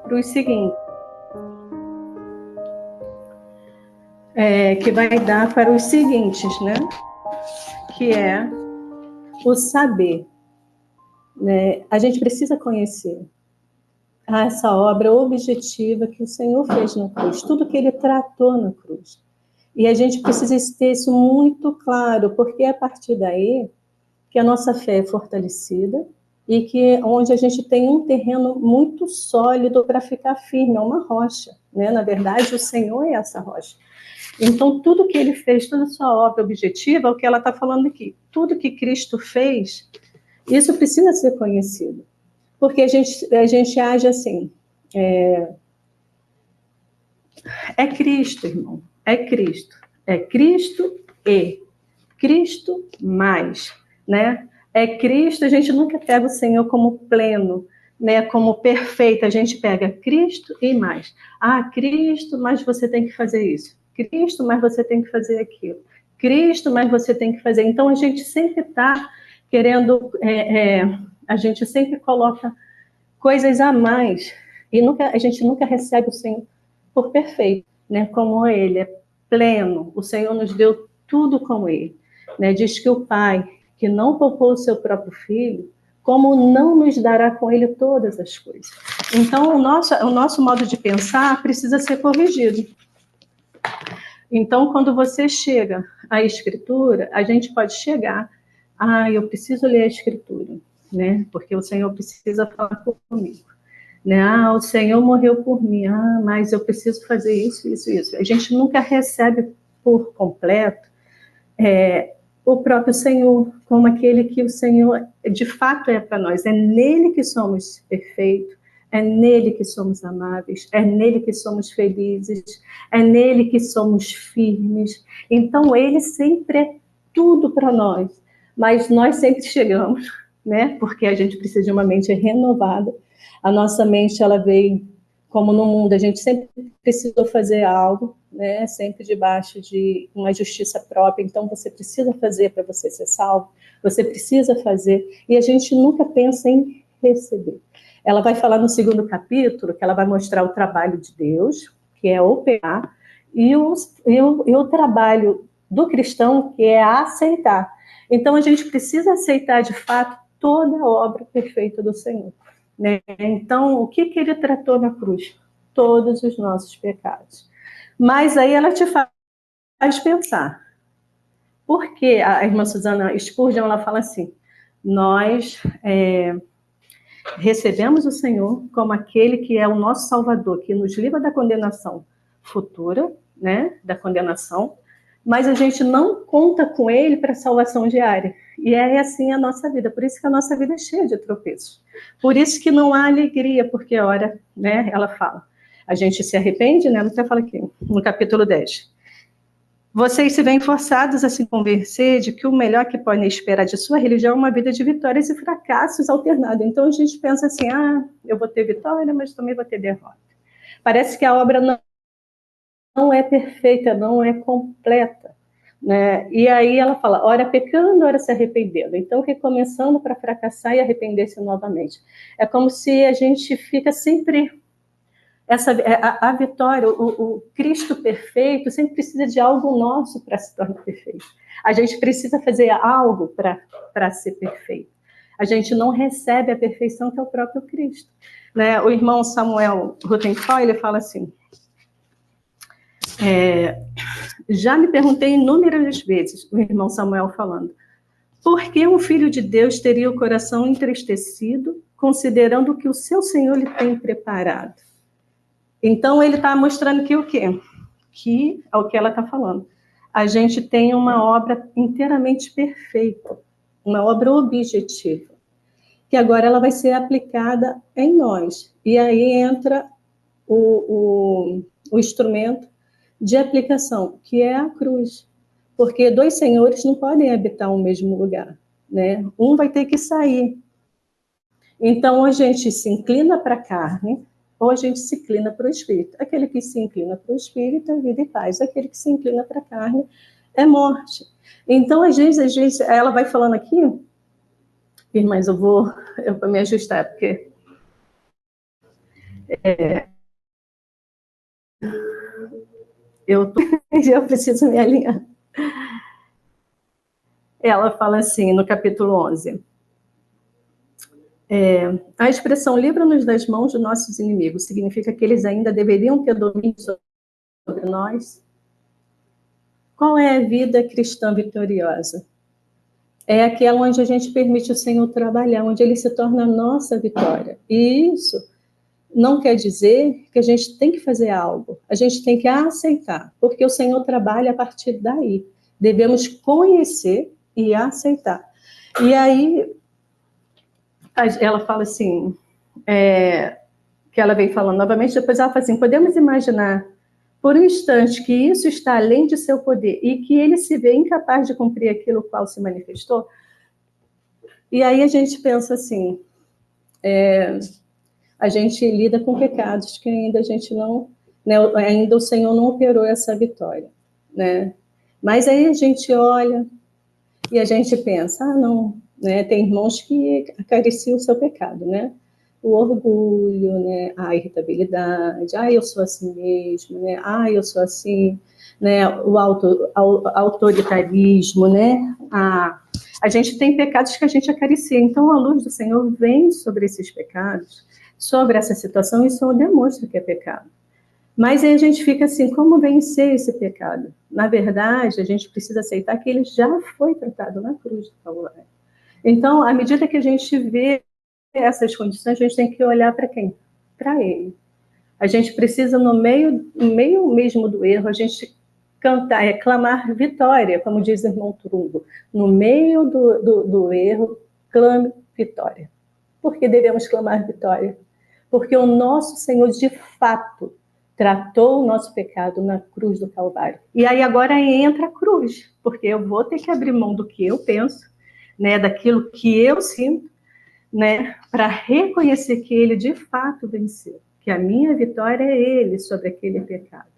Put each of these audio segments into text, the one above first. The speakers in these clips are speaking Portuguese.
para os seguintes, que vai dar para os seguintes, né? Que é o saber, né? A gente precisa conhecer essa obra objetiva que o Senhor fez na cruz, tudo que Ele tratou na cruz. E a gente precisa ter isso muito claro, porque é a partir daí que a nossa fé é fortalecida e que onde a gente tem um terreno muito sólido para ficar firme, é uma rocha, né? Na verdade, o Senhor é essa rocha. Então, tudo que Ele fez, toda a sua obra objetiva, é o que ela está falando aqui. Tudo que Cristo fez, isso precisa ser conhecido. Porque a gente age assim, é Cristo, irmão, é Cristo. É Cristo e Cristo mais, né? É Cristo, a gente nunca pega o Senhor como pleno, né? Como perfeito, a gente pega Cristo e mais. Ah, Cristo, mas você tem que fazer isso. Cristo, mas você tem que fazer aquilo. Cristo, mas você tem que fazer. Então, a gente sempre está querendo, a gente sempre coloca coisas a mais, e a gente nunca recebe o Senhor por perfeito, né? Como Ele é pleno, o Senhor nos deu tudo como Ele, né? Diz que o Pai, que não poupou o seu próprio Filho, como não nos dará com Ele todas as coisas. Então, o nosso modo de pensar precisa ser corrigido. Então, quando você chega à Escritura, a gente pode chegar, eu preciso ler a Escritura, né? Porque o Senhor precisa falar comigo. Né? O Senhor morreu por mim, mas eu preciso fazer isso, isso, isso. A gente nunca recebe por completo o próprio Senhor, como aquele que o Senhor de fato é para nós. É nele que somos perfeitos, é nele que somos amáveis, é nele que somos felizes, é nele que somos firmes. Então, ele sempre é tudo para nós, mas nós sempre chegamos, né? Porque a gente precisa de uma mente renovada. A nossa mente, ela veio como no mundo, a gente sempre precisou fazer algo, né? Sempre debaixo de uma justiça própria. Então, você precisa fazer para você ser salvo, você precisa fazer, e a gente nunca pensa em receber. Ela vai falar no segundo capítulo, que ela vai mostrar o trabalho de Deus, que é operar, e o trabalho do cristão, que é aceitar. Então, a gente precisa aceitar, de fato, toda a obra perfeita do Senhor. Né? Então, o que Ele tratou na cruz? Todos os nossos pecados. Mas aí ela te faz pensar. Por que a irmã Susana Spurgeon, ela fala assim, nós recebemos o Senhor como aquele que é o nosso Salvador, que nos livra da condenação futura, né, da condenação, mas a gente não conta com Ele para a salvação diária. E é assim a nossa vida, por isso que a nossa vida é cheia de tropeços. Por isso que não há alegria, porque ora, né, ela fala, a gente se arrepende, né, ela até fala aqui, no capítulo 10. Vocês se veem forçados a se convencer de que o melhor que podem esperar de sua religião é uma vida de vitórias e fracassos alternado. Então a gente pensa assim, eu vou ter vitória, mas também vou ter derrota. Parece que a obra não é perfeita, não é completa. Né? E aí ela fala, ora pecando, ora se arrependendo. Então, recomeçando para fracassar e arrepender-se novamente. É como se a gente fica sempre... a vitória, o Cristo perfeito, sempre precisa de algo nosso para se tornar perfeito. A gente precisa fazer algo para ser perfeito. A gente não recebe a perfeição que é o próprio Cristo. Né? O irmão Samuel Rutherford, ele fala assim, já me perguntei inúmeras vezes, o irmão Samuel falando, por que um filho de Deus teria o coração entristecido, considerando o que o seu Senhor lhe tem preparado? Então, ele está mostrando que o quê? Que é o que ela está falando. A gente tem uma obra inteiramente perfeita, uma obra objetiva, que agora ela vai ser aplicada em nós. E aí entra o instrumento de aplicação, que é a cruz. Porque dois senhores não podem habitar o mesmo lugar, né? Um vai ter que sair. Então, a gente se inclina para a carne, ou a gente se inclina para o espírito. Aquele que se inclina para o espírito é vida e paz. Aquele que se inclina para a carne é morte. Então, às vezes, ela vai falando aqui, irmãs, eu vou me ajustar, porque Eu, eu preciso me alinhar. Ela fala assim, no capítulo 11, a expressão livra-nos das mãos de nossos inimigos significa que eles ainda deveriam ter domínio sobre nós? Qual é a vida cristã vitoriosa? É aquela onde a gente permite o Senhor trabalhar, onde Ele se torna a nossa vitória. E isso não quer dizer que a gente tem que fazer algo, a gente tem que aceitar, porque o Senhor trabalha a partir daí. Devemos conhecer e aceitar. E aí, ela fala assim, que ela vem falando novamente, depois ela fala assim, podemos imaginar por um instante que isso está além de seu poder e que ele se vê incapaz de cumprir aquilo qual se manifestou? E aí a gente pensa assim, a gente lida com pecados que ainda a gente não, né, ainda o Senhor não operou essa vitória, né? Mas aí a gente olha e a gente pensa, não, né? Tem irmãos que acariciam o seu pecado, né? O orgulho, né? A irritabilidade, eu sou assim mesmo, né? Eu sou assim, né? O autoritarismo, né? A gente tem pecados que a gente acaricia, então a luz do Senhor vem sobre esses pecados, sobre essa situação, e o Senhor demonstra que é pecado. Mas aí a gente fica assim, como vencer esse pecado? Na verdade, a gente precisa aceitar que ele já foi tratado na cruz do Calvário. Então, à medida que a gente vê essas condições, a gente tem que olhar para quem? Para ele. A gente precisa, no meio mesmo do erro, a gente cantar, clamar vitória, como diz o irmão Trumbo. No meio do erro, clame vitória. Por que devemos clamar vitória? Porque o nosso Senhor, de fato, tratou o nosso pecado na cruz do Calvário. E aí agora entra a cruz, porque eu vou ter que abrir mão do que eu penso, né, daquilo que eu sinto, né, para reconhecer que ele de fato venceu, que a minha vitória é ele sobre aquele pecado,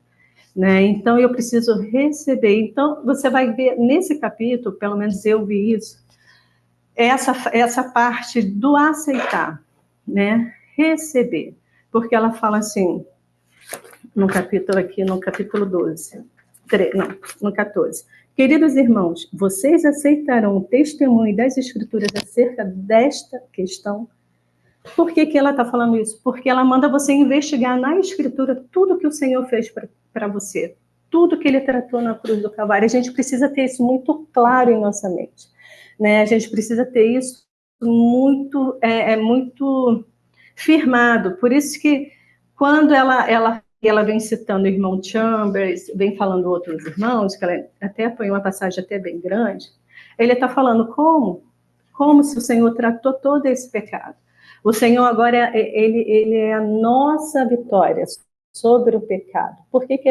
né? Então eu preciso receber. Então você vai ver nesse capítulo, pelo menos eu vi isso, essa parte do aceitar, né? Receber, porque ela fala assim no capítulo 12, no 14. Queridos irmãos, vocês aceitarão o testemunho das Escrituras acerca desta questão? Por que ela está falando isso? Porque ela manda você investigar na Escritura tudo que o Senhor fez para você, tudo que Ele tratou na cruz do Calvário. A gente precisa ter isso muito claro em nossa mente, né? A gente precisa ter isso muito firmado. Por isso que quando ela vem citando o irmão Chambers, vem falando outros irmãos, que ela até põe uma passagem até bem grande, ele está falando como se o Senhor tratou todo esse pecado. O Senhor agora, ele é a nossa vitória sobre o pecado. Por que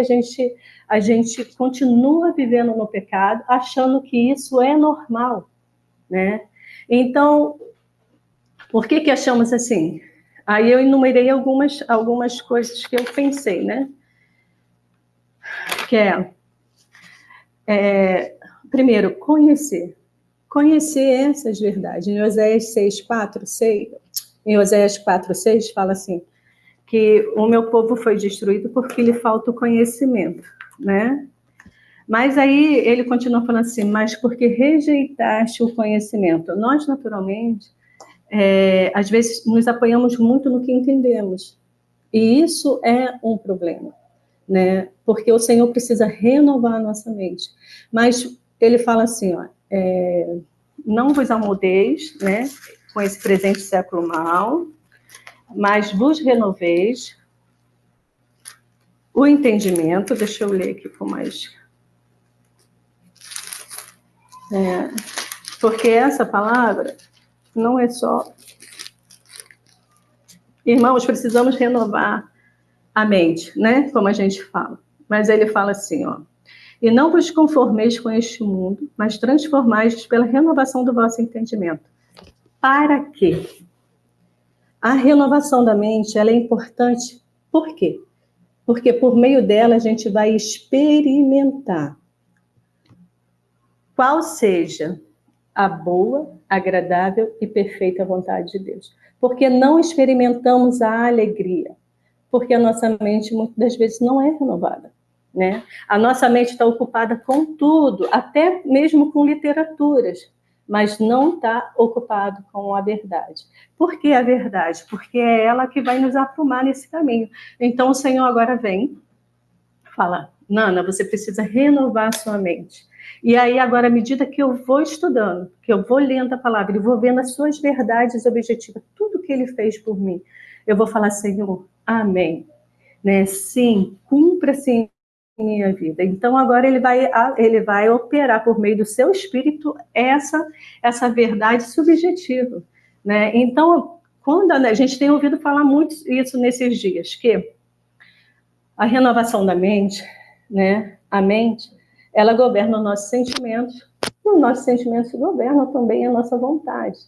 a gente continua vivendo no pecado, achando que isso é normal, né? Então, por que achamos assim? Aí eu enumerei algumas coisas que eu pensei, né? Que primeiro, conhecer essas verdades. Em Oséias 6:4, em Oséias 4:6 fala assim, que o meu povo foi destruído porque lhe falta o conhecimento, né? Mas aí ele continua falando assim, mas porque rejeitaste o conhecimento. Nós, naturalmente, às vezes nos apoiamos muito no que entendemos. E isso é um problema, né? Porque o Senhor precisa renovar a nossa mente. Mas ele fala assim, ó, não vos amoldeis, né, com esse presente século mal, mas vos renoveis o entendimento. Deixa eu ler aqui com mais... porque essa palavra não é só... Irmãos, precisamos renovar a mente, né? Como a gente fala. Mas ele fala assim, ó, e não vos conformeis com este mundo, mas transformai-vos pela renovação do vosso entendimento. Para quê? A renovação da mente, ela é importante. Por quê? Porque por meio dela a gente vai experimentar qual seja a boa, agradável e perfeita vontade de Deus. Porque não experimentamos a alegria, Porque a nossa mente, muitas das vezes, não é renovada, né? A nossa mente está ocupada com tudo, até mesmo com literaturas, mas não está ocupado com a verdade. Por que a verdade? Porque é ela que vai nos aprumar nesse caminho. Então, o Senhor agora vem, fala, Nana, você precisa renovar a sua mente. E aí, agora, à medida que eu vou estudando, que eu vou lendo a palavra, e vou vendo as suas verdades objetivas, tudo que ele fez por mim, eu vou falar, Senhor, amém. Né? Sim, cumpra-se em minha vida. Então, agora ele vai operar por meio do seu espírito essa verdade subjetiva. Né? Então, quando a gente tem ouvido falar muito isso nesses dias, que a renovação da mente, né, a mente, ela governa os nossos sentimentos, e os nossos sentimentos governam também a nossa vontade.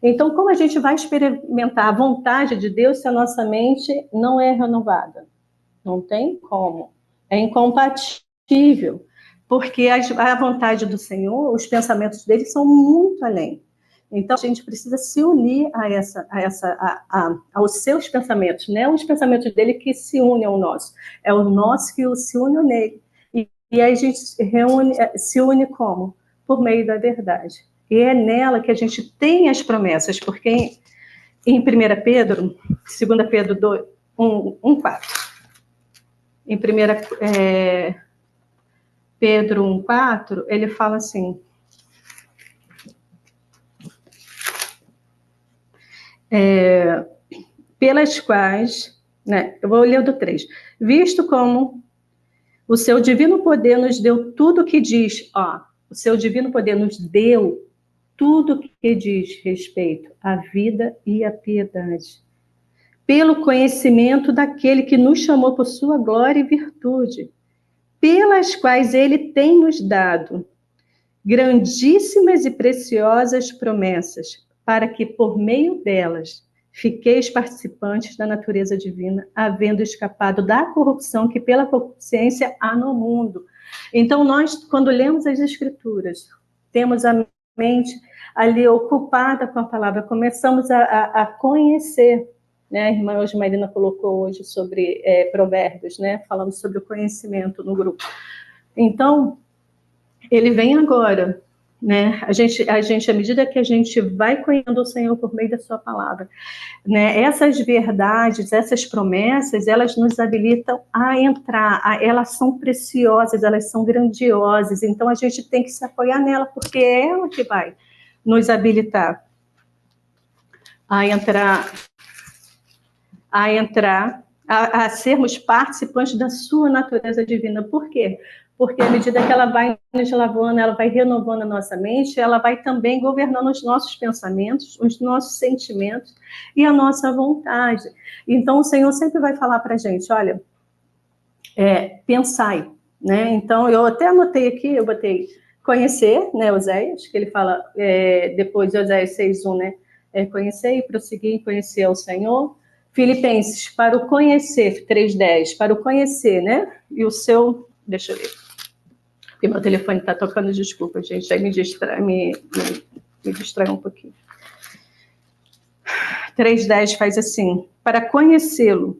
Então, como a gente vai experimentar a vontade de Deus se a nossa mente não é renovada? Não tem como. É incompatível, porque a vontade do Senhor, os pensamentos dele são muito além. Então, a gente precisa se unir aos seus pensamentos, não é os pensamentos dele que se unem ao nosso, é o nosso que se une nele. E aí a gente se une como? Por meio da verdade. E é nela que a gente tem as promessas, porque em 1 Pedro, 2 Pedro 2, 4, em 1 Pedro 1,4, ele fala assim, pelas quais, né, eu vou ler o do 3, visto como o seu divino poder nos deu tudo que diz, o seu divino poder nos deu tudo que diz respeito à vida e à piedade, pelo conhecimento daquele que nos chamou por sua glória e virtude, pelas quais ele tem nos dado grandíssimas e preciosas promessas, para que por meio delas fiqueis participantes da natureza divina, havendo escapado da corrupção que pela consciência há no mundo. Então, nós, quando lemos as Escrituras, temos a mente ali ocupada com a palavra, começamos a conhecer, né? A irmã Osmarina colocou hoje sobre provérbios, né? Falando sobre o conhecimento no grupo. Então, ele vem agora, né? A gente, à medida que a gente vai conhecendo o Senhor por meio da sua palavra, né? Essas verdades, essas promessas, elas nos habilitam a entrar, elas são preciosas, elas são grandiosas, então a gente tem que se apoiar nela, porque é ela que vai nos habilitar a sermos participantes da sua natureza divina. Por quê? Porque à medida que ela vai nos lavando, ela vai renovando a nossa mente, ela vai também governando os nossos pensamentos, os nossos sentimentos e a nossa vontade. Então, o Senhor sempre vai falar para a gente, olha, pensai, né? Então, eu até anotei aqui, eu botei conhecer, né, Oséias, que ele fala depois de Oséias 6:1, né? Conhecer e prosseguir em conhecer ao Senhor. Filipenses, para o conhecer, 3:10, para o conhecer, né? E o seu, deixa eu ver, porque meu telefone está tocando, desculpa, gente, aí me distrai um pouquinho. 3:10 faz assim, para conhecê-lo,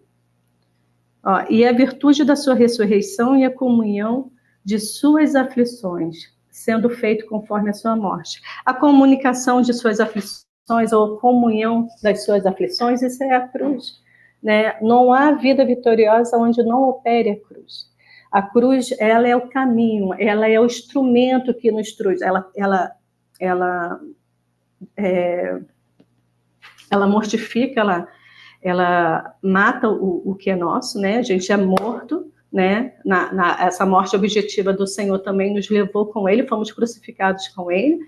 e a virtude da sua ressurreição e a comunhão de suas aflições, sendo feito conforme a sua morte. A comunicação de suas aflições, ou comunhão das suas aflições, isso é a cruz, né? Não há vida vitoriosa onde não opere a cruz. A cruz, ela é o caminho, ela é o instrumento que nos traz, ela mortifica, ela mata o que é nosso, né? A gente é morto, né? Essa morte objetiva do Senhor também nos levou com ele, fomos crucificados com ele,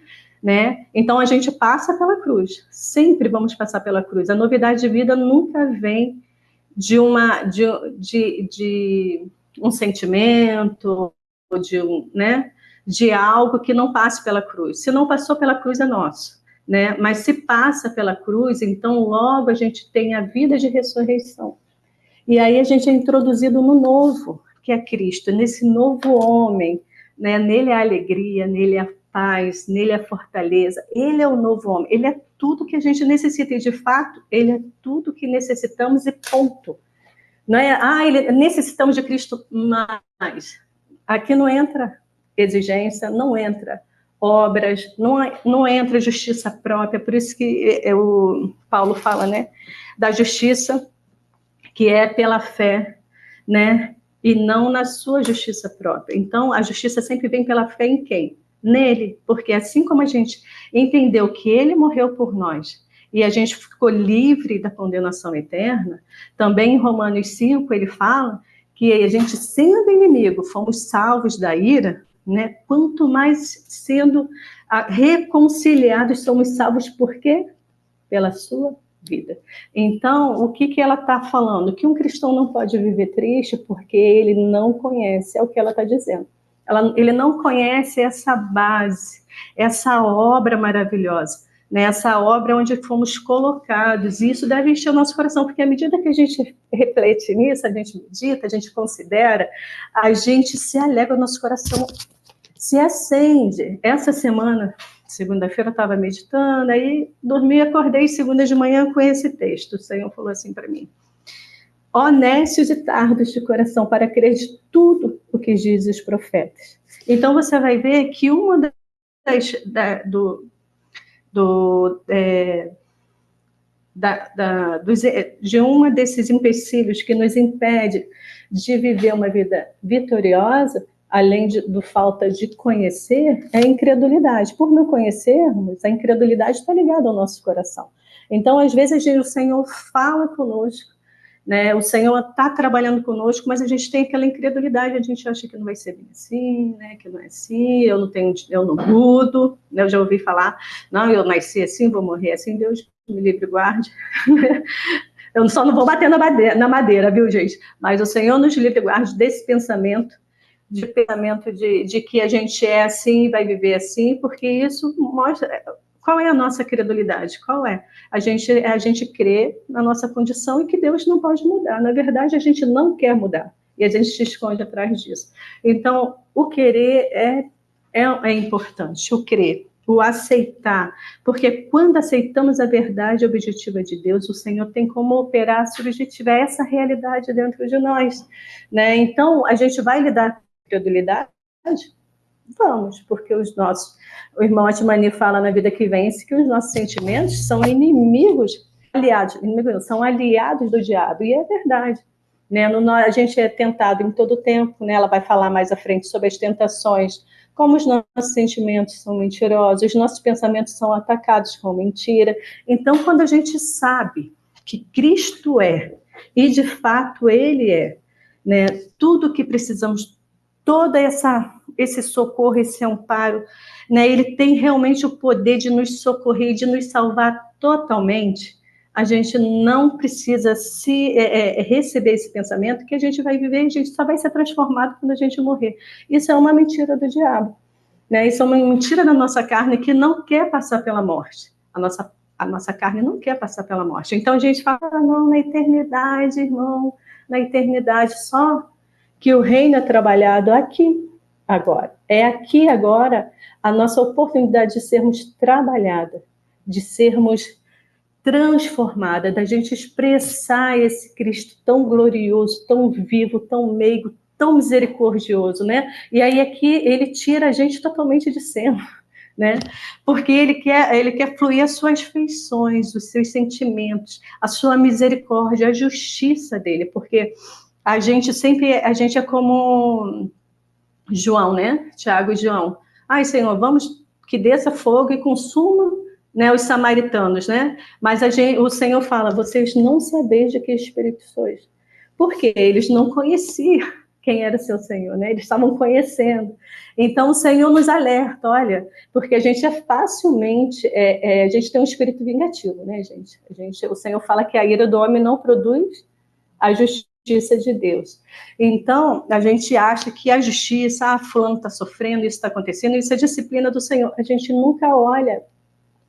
né? Então a gente passa pela cruz, sempre vamos passar pela cruz. A novidade de vida nunca vem de um sentimento, né? De algo que não passe pela cruz. Se não passou pela cruz, é nosso, né? Mas se passa pela cruz, então logo a gente tem a vida de ressurreição. E aí a gente é introduzido no novo, que é Cristo, nesse novo homem, né? Nele a alegria, nele a paz, nele a fortaleza. Ele é o novo homem, ele é tudo que a gente necessita, e de fato, ele é tudo que necessitamos e ponto. Não é, necessitamos de Cristo mais. Aqui não entra exigência, não entra obras, não entra justiça própria, por isso que o Paulo fala, né, da justiça que é pela fé, né, e não na sua justiça própria. Então, a justiça sempre vem pela fé em quem? Nele, porque assim como a gente entendeu que ele morreu por nós, e a gente ficou livre da condenação eterna, também em Romanos 5 ele fala que a gente, sendo inimigo, fomos salvos da ira, né? Quanto mais sendo reconciliados, somos salvos por quê? Pela sua vida. Então, o que ela está falando? Que um cristão não pode viver triste porque ele não conhece, é o que ela está dizendo. Ele não conhece essa base, essa obra maravilhosa, né? Essa obra onde fomos colocados, e isso deve encher o nosso coração, porque à medida que a gente reflete nisso, a gente medita, a gente considera, a gente se alegra, o nosso coração se acende. Essa semana, segunda-feira, eu estava meditando, aí dormi e acordei segunda de manhã com esse texto. O Senhor falou assim para mim: ó nécios e tardos de coração para crer de tudo o que dizem os profetas. Então você vai ver que uma das, de uma desses empecilhos que nos impede de viver uma vida vitoriosa, além do falta de conhecer, é a incredulidade. Por não conhecermos, a incredulidade está ligada ao nosso coração. Então, às vezes, o Senhor fala conosco, né? O Senhor está trabalhando conosco, mas a gente tem aquela incredulidade, a gente acha que não vai ser bem assim, né? Que não é assim, eu não mudo, né? Eu já ouvi falar, não, eu nasci assim, vou morrer assim, Deus me livre e guarde. Eu só não vou bater na madeira, viu, gente? Mas o Senhor nos livre e guarde desse pensamento, de que a gente é assim e vai viver assim, porque isso mostra qual é a nossa credulidade, qual é? A gente crê na nossa condição e que Deus não pode mudar. Na verdade, a gente não quer mudar e a gente se esconde atrás disso. Então, o querer é importante, o crer, o aceitar, porque quando aceitamos a verdade objetiva de Deus, o Senhor tem como operar a subjetiva, essa realidade dentro de nós, né? Então, a gente vai lidar com a credulidade? Vamos, porque o irmão Atmani fala na Vida que Vence que os nossos sentimentos são são aliados do diabo, e é verdade. Né? A gente é tentado em todo tempo, né? Ela vai falar mais à frente sobre as tentações, como os nossos sentimentos são mentirosos, os nossos pensamentos são atacados com mentira. Então, quando a gente sabe que Cristo é, e de fato Ele é, né? Tudo que precisamos, toda esse socorro, esse amparo, né? Ele tem realmente o poder de nos socorrer, de nos salvar totalmente. A gente não precisa receber esse pensamento que a gente vai viver, a gente só vai ser transformado quando a gente morrer. Isso é uma mentira do diabo, né? Isso é uma mentira da nossa carne que não quer passar pela morte. A nossa carne não quer passar pela morte. Então a gente fala, não, na eternidade, irmão, na eternidade, só que o reino é trabalhado aqui, agora. É aqui, agora, a nossa oportunidade de sermos trabalhada, de sermos transformada, da gente expressar esse Cristo tão glorioso, tão vivo, tão meigo, tão misericordioso, né? E aí aqui ele tira a gente totalmente de cena, né? Porque ele quer fluir as suas feições, os seus sentimentos, a sua misericórdia, a justiça dele, porque a gente é como João, né? Tiago e João. Ai, Senhor, vamos que desça fogo e consuma, né, os samaritanos, né? Mas o Senhor fala, vocês não sabeis de que espírito sois. Porque eles não conheciam quem era seu Senhor, né? Eles estavam conhecendo. Então, o Senhor nos alerta, olha, porque a gente a gente tem um espírito vingativo, né, gente? O Senhor fala que a ira do homem não produz a justiça de Deus. Então, a gente acha que a justiça, fulano está sofrendo, isso está acontecendo, isso é disciplina do Senhor. A gente nunca olha,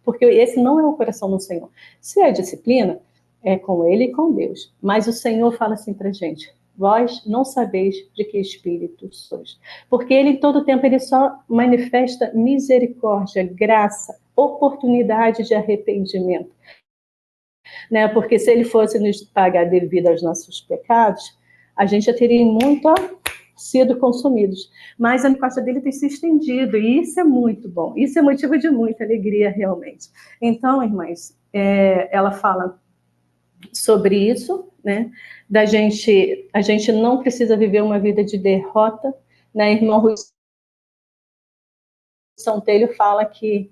porque esse não é o coração do Senhor. Se é disciplina, é com Ele e com Deus. Mas o Senhor fala assim para a gente, vós não sabeis de que espírito sois. Porque Ele, em todo tempo, Ele só manifesta misericórdia, graça, oportunidade de arrependimento. né? Porque se ele fosse nos pagar devido aos nossos pecados, a gente já teria muito sido consumidos. Mas a misericórdia dele tem se estendido, e isso é muito bom. Isso é motivo de muita alegria, realmente. Então, irmãs, ela fala sobre isso, né? A gente não precisa viver uma vida de derrota, né? Irmão Rui São Telho fala que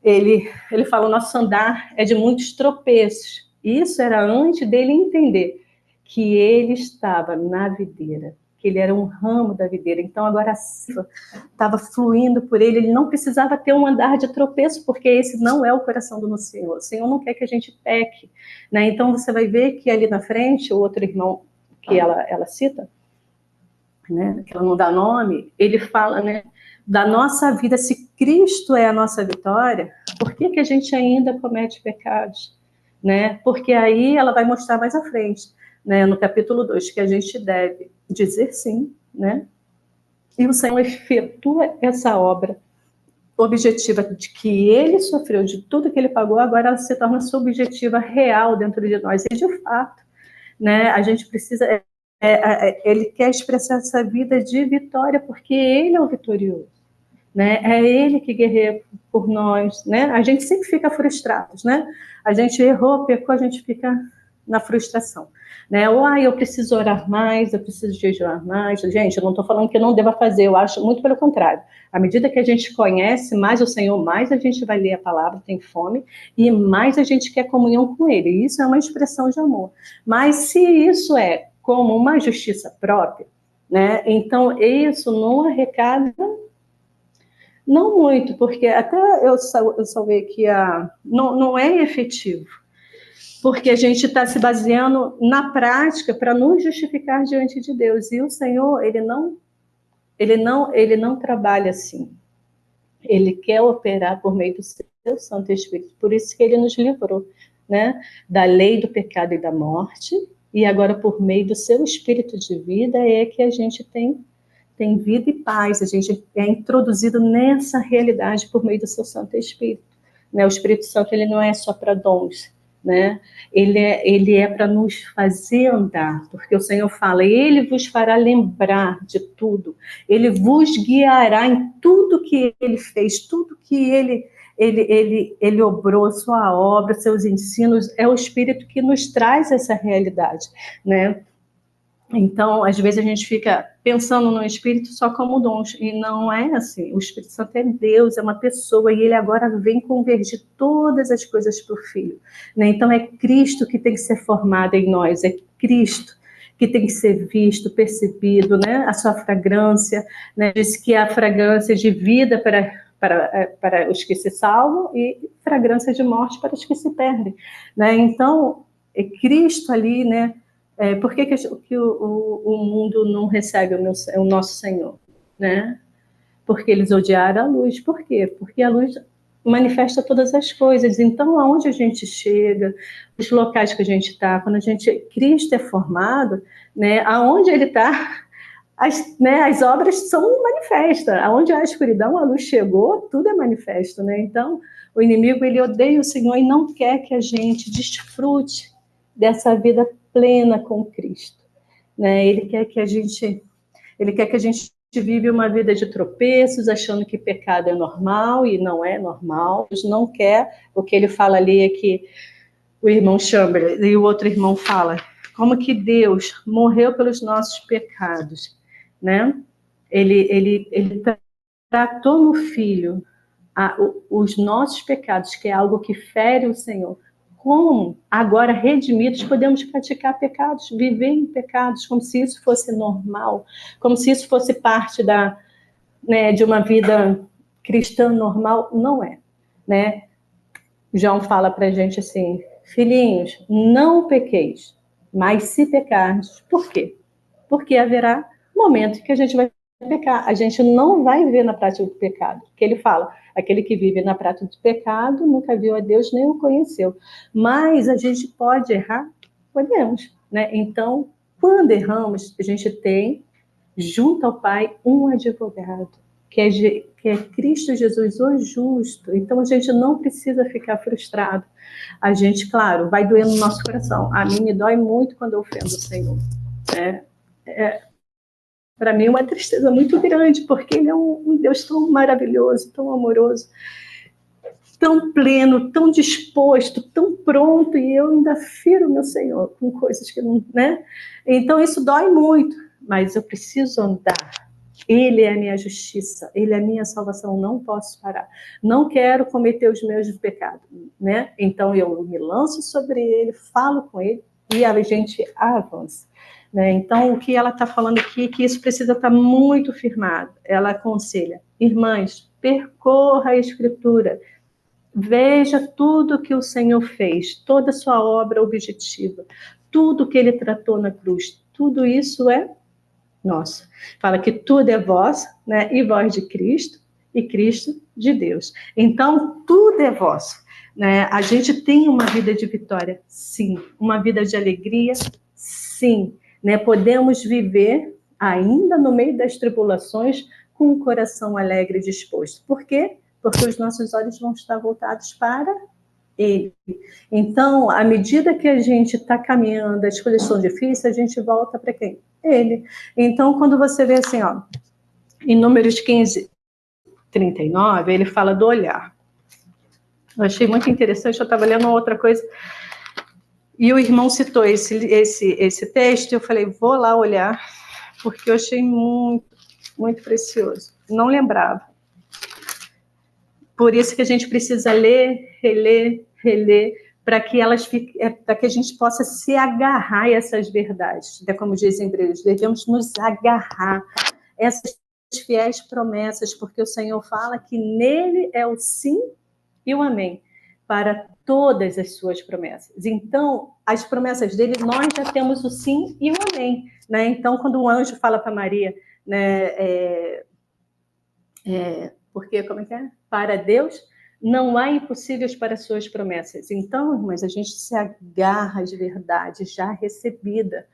ele fala: o nosso andar é de muitos tropeços. Isso era antes dele entender que ele estava na videira, que ele era um ramo da videira. Então agora a seiva estava fluindo por ele, ele não precisava ter um andar de tropeço, porque esse não é o coração do nosso Senhor. O Senhor não quer que a gente peque, né? Então você vai ver que ali na frente, o outro irmão que ela cita, né, que ela não dá nome, ele fala, né, da nossa vida. Se Cristo é a nossa vitória, por que que a gente ainda comete pecados, né? Porque aí ela vai mostrar mais à frente, né, no capítulo 2, que a gente deve dizer sim, né? E o Senhor efetua essa obra objetiva de que ele sofreu, de tudo que ele pagou, agora ela se torna subjetiva, real dentro de nós. E de fato, né, a gente precisa... ele quer expressar essa vida de vitória, porque ele é o vitorioso, né? É ele que guerreia por nós, né? A gente sempre fica frustrado, né? A gente errou, pecou, a gente fica na frustração, né? Ou, eu preciso orar mais, eu preciso jejuar mais. Gente, eu não estou falando que eu não deva fazer, eu acho muito pelo contrário. À medida que a gente conhece mais o Senhor, mais a gente vai ler a palavra, tem fome, e mais a gente quer comunhão com Ele. E isso é uma expressão de amor. Mas se isso é como uma justiça própria, né? Então isso não arrecada, não muito, porque até eu salvei aqui não é efetivo, porque a gente está se baseando na prática para nos justificar diante de Deus. E o Senhor, ele não trabalha assim. Ele quer operar por meio do seu Santo Espírito. Por isso que ele nos livrou, né, da lei do pecado e da morte. E agora, por meio do seu Espírito de vida, é que a gente tem vida e paz. A gente é introduzido nessa realidade por meio do seu Santo Espírito, né? O Espírito Santo, ele não é só para dons, né? Ele é para nos fazer andar, porque o Senhor fala: ele vos fará lembrar de tudo, ele vos guiará em tudo que ele fez, tudo que ele obrou, sua obra, seus ensinos. É o Espírito que nos traz essa realidade, né? Então, às vezes a gente fica pensando no Espírito só como dons, e não é assim. O Espírito Santo é Deus, é uma pessoa, e ele agora vem convergir todas as coisas para o Filho, né? Então é Cristo que tem que ser formado em nós, é Cristo que tem que ser visto, percebido, né? A sua fragrância, né? Diz que a fragrância de vida para os que se salvam e fragrância de morte para os que se perdem, né? Então, é Cristo ali, né? Por que o mundo não recebe o nosso Senhor, né? Porque eles odiaram a luz. Por quê? Porque a luz manifesta todas as coisas. Então, aonde a gente chega, os locais que a gente está, quando Cristo é formado, né? Aonde ele está, as obras são manifestas. Aonde há escuridão, a luz chegou, tudo é manifesto, né? Então, o inimigo, ele odeia o Senhor e não quer que a gente desfrute dessa vida plena com Cristo, né? Ele quer que a gente vive uma vida de tropeços, achando que pecado é normal, e não é normal. Deus não quer. O que ele fala ali é que o irmão Chamberlain e o outro irmão fala como que Deus morreu pelos nossos pecados, né? Ele tratou no Filho os nossos pecados, que é algo que fere o Senhor. Como agora redimidos podemos praticar pecados, viver em pecados, como se isso fosse normal, como se isso fosse parte de uma vida cristã normal. Não é, né? João fala para a gente assim: filhinhos, não pequeis, mas se pecardes, por quê? Porque haverá momento que a gente vai pecar. A gente não vai viver na prática do pecado. Porque ele fala: aquele que vive na prática do pecado nunca viu a Deus nem o conheceu. Mas a gente pode errar? Podemos, né? Então, quando erramos, a gente tem, junto ao Pai, um advogado, que é Cristo Jesus, o justo. Então, a gente não precisa ficar frustrado. A gente, claro, vai doer no nosso coração. A mim me dói muito quando eu ofendo o Senhor. Para mim é uma tristeza muito grande, porque Ele é um Deus tão maravilhoso, tão amoroso, tão pleno, tão disposto, tão pronto, e eu ainda firo meu Senhor com coisas que não, né? Então isso dói muito, mas eu preciso andar. Ele é a minha justiça, Ele é a minha salvação, não posso parar. Não quero cometer os meus pecados, né? Então eu me lanço sobre Ele, falo com Ele e a gente avança. Né? Então o que ela está falando aqui é que isso precisa estar muito firmado. Ela aconselha, irmãs, percorra a Escritura, veja tudo que o Senhor fez, toda a sua obra objetiva, tudo que Ele tratou na cruz, tudo isso é nossa. Fala que tudo é vosso, né? E vós de Cristo, e Cristo de Deus. Então, tudo é vosso. Né? A gente tem uma vida de vitória, sim. Uma vida de alegria, sim. Né? Podemos viver, ainda no meio das tribulações, com um coração alegre e disposto. Por quê? Porque os nossos olhos vão estar voltados para Ele. Então, à medida que a gente está caminhando, as coisas são difíceis, a gente volta para quem? Ele. Então, quando você vê assim, ó, em Números 15, 39, ele fala do olhar. Eu achei muito interessante, eu estava lendo uma outra coisa, e o irmão citou esse texto, eu falei, vou lá olhar, porque eu achei muito, muito precioso. Não lembrava. Por isso que a gente precisa ler, reler, para que para que a gente possa se agarrar a essas verdades. Como diz em Hebreus, devemos nos agarrar a essas fiéis promessas, porque o Senhor fala que nele é o sim e o amém para todas as suas promessas. Então, as promessas dele, nós já temos o sim e o amém. Né? Então, quando o anjo fala para Maria, né, porque, como é que é? Para Deus, não há impossíveis para as suas promessas. Então, irmãs, a gente se agarra de verdade já recebida.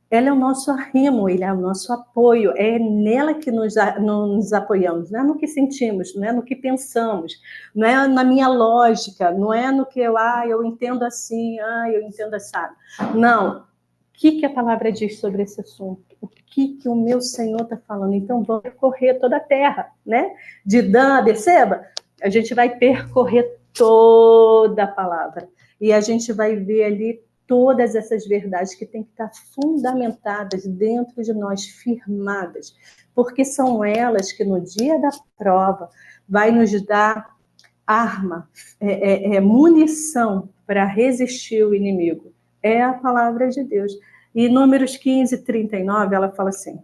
Ela é o nosso arrimo, ele é o nosso apoio, é nela que nos apoiamos, não é no que sentimos, não é no que pensamos, não é na minha lógica, não é no que eu entendo assim, eu entendo assado. Não. O que a palavra diz sobre esse assunto? O que o meu Senhor está falando? Então, vamos percorrer toda a terra, né? De Dan a Beceba, a gente vai percorrer toda a palavra. E a gente vai ver ali todas essas verdades que têm que estar fundamentadas dentro de nós, firmadas. Porque são elas que, no dia da prova, vai nos dar arma, munição para resistir o inimigo. É a palavra de Deus. E Números 15, 39, ela fala assim,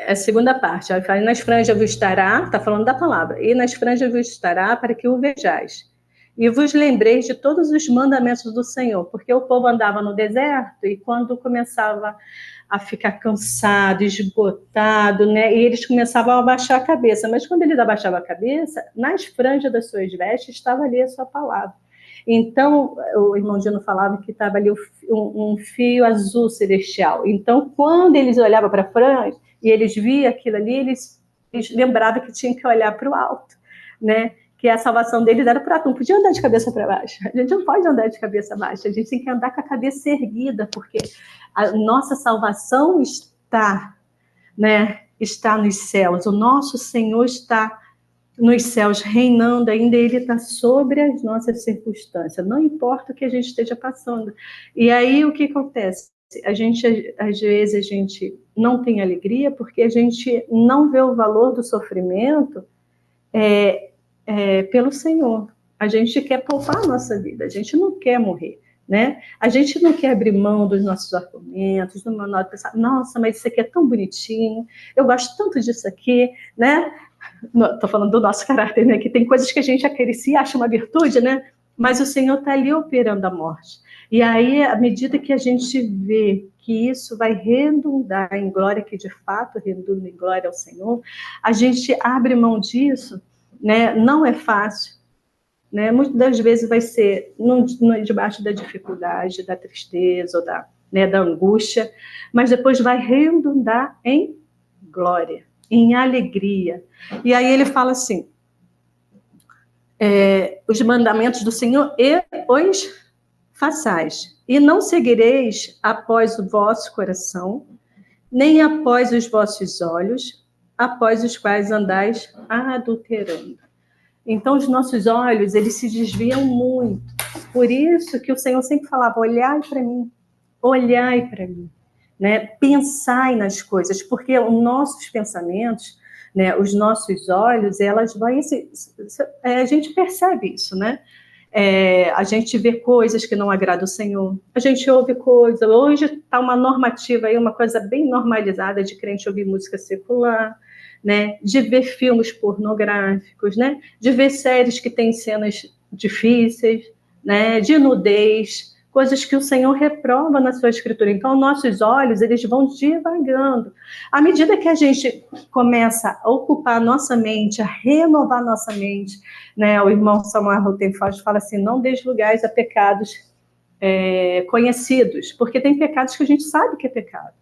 a segunda parte, ela fala, nas franjas vos estará, está falando da palavra, e nas franjas vos estará para que o vejais. E vos lembreis de todos os mandamentos do Senhor, porque o povo andava no deserto e quando começava a ficar cansado, esgotado, né, e eles começavam a abaixar a cabeça, mas quando eles abaixavam a cabeça, nas franjas das suas vestes estava ali a sua palavra. Então, o irmão Dino falava que estava ali um fio azul celestial. Então, quando eles olhavam para a franja e eles viam aquilo ali, eles lembravam que tinham que olhar para o alto, né? Que a salvação deles era para alto, não podia andar de cabeça para baixo. A gente não pode andar de cabeça baixa, a gente tem que andar com a cabeça erguida, porque a nossa salvação está, né? Está nos céus. O nosso Senhor está nos céus reinando ainda, ele está sobre as nossas circunstâncias, não importa o que a gente esteja passando. E aí o que acontece? Às vezes a gente não tem alegria porque a gente não vê o valor do sofrimento pelo Senhor. A gente quer poupar a nossa vida, a gente não quer morrer. Né? A gente não quer abrir mão dos nossos argumentos, do meu modo de pensar, nossa, mas isso aqui é tão bonitinho, eu gosto tanto disso aqui, né? Estou falando do nosso caráter, né? Que tem coisas que a gente acaricia, acha uma virtude, né? Mas o Senhor está ali operando a morte. E aí, à medida que a gente vê que isso vai redundar em glória, que de fato redunda em glória ao Senhor, a gente abre mão disso, né? Não é fácil, né? Muitas das vezes vai ser debaixo da dificuldade, da tristeza, ou da angústia, mas depois vai redundar em glória, em alegria. E aí ele fala assim, os mandamentos do Senhor e os façais, e não seguireis após o vosso coração, nem após os vossos olhos, após os quais andais adulterando. Então, os nossos olhos, eles se desviam muito. Por isso que o Senhor sempre falava, olhai para mim, né? Pensai nas coisas, porque os nossos pensamentos, né, os nossos olhos, elas vão... a gente percebe isso, né? A gente vê coisas que não agradam o Senhor, a gente ouve coisas, hoje está uma normativa aí, uma coisa bem normalizada de crente ouvir música secular, né, de ver filmes pornográficos, né, de ver séries que têm cenas difíceis, né, de nudez, coisas que o Senhor reprova na sua escritura. Então, nossos olhos, eles vão divagando. À medida que a gente começa a ocupar a nossa mente, a renovar a nossa mente, né, o irmão Samuel Rutherford fala assim, não deis lugares a pecados conhecidos, porque tem pecados que a gente sabe que é pecado.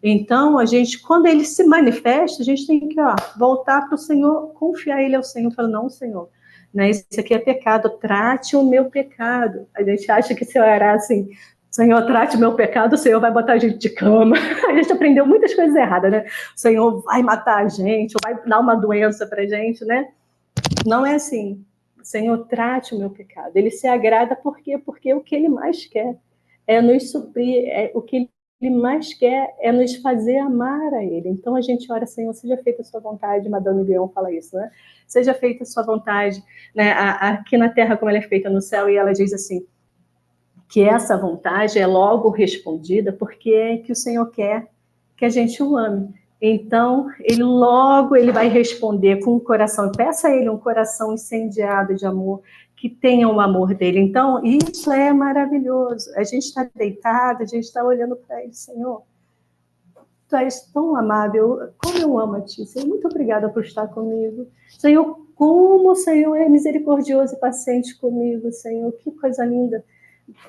Então, a gente, quando ele se manifesta, a gente tem que voltar para o Senhor, confiar ele ao Senhor, falar, não, Senhor, né, isso aqui é pecado, trate o meu pecado. A gente acha que se orar assim, Senhor, trate o meu pecado, o Senhor vai botar a gente de cama. A gente aprendeu muitas coisas erradas, né? O Senhor vai matar a gente, ou vai dar uma doença para a gente, né? Não é assim. Senhor, trate o meu pecado. Ele se agrada por quê? Porque o que ele mais quer é nos suprir, o que ele mais quer é nos fazer amar a ele. Então a gente ora, Senhor, seja feita a sua vontade, Madame Guion fala isso, né? Seja feita a sua vontade, né? Aqui na terra como ela é feita no céu, e ela diz assim, que essa vontade é logo respondida porque é que o Senhor quer que a gente o ame. Então, ele vai responder com um coração, peça a ele um coração incendiado de amor, que tenha o amor dele. Então, isso é maravilhoso. A gente está deitado, a gente está olhando para ele, Senhor, tu és tão amável, como eu amo a ti, Senhor, muito obrigada por estar comigo. Senhor, como o Senhor é misericordioso e paciente comigo, Senhor, que coisa linda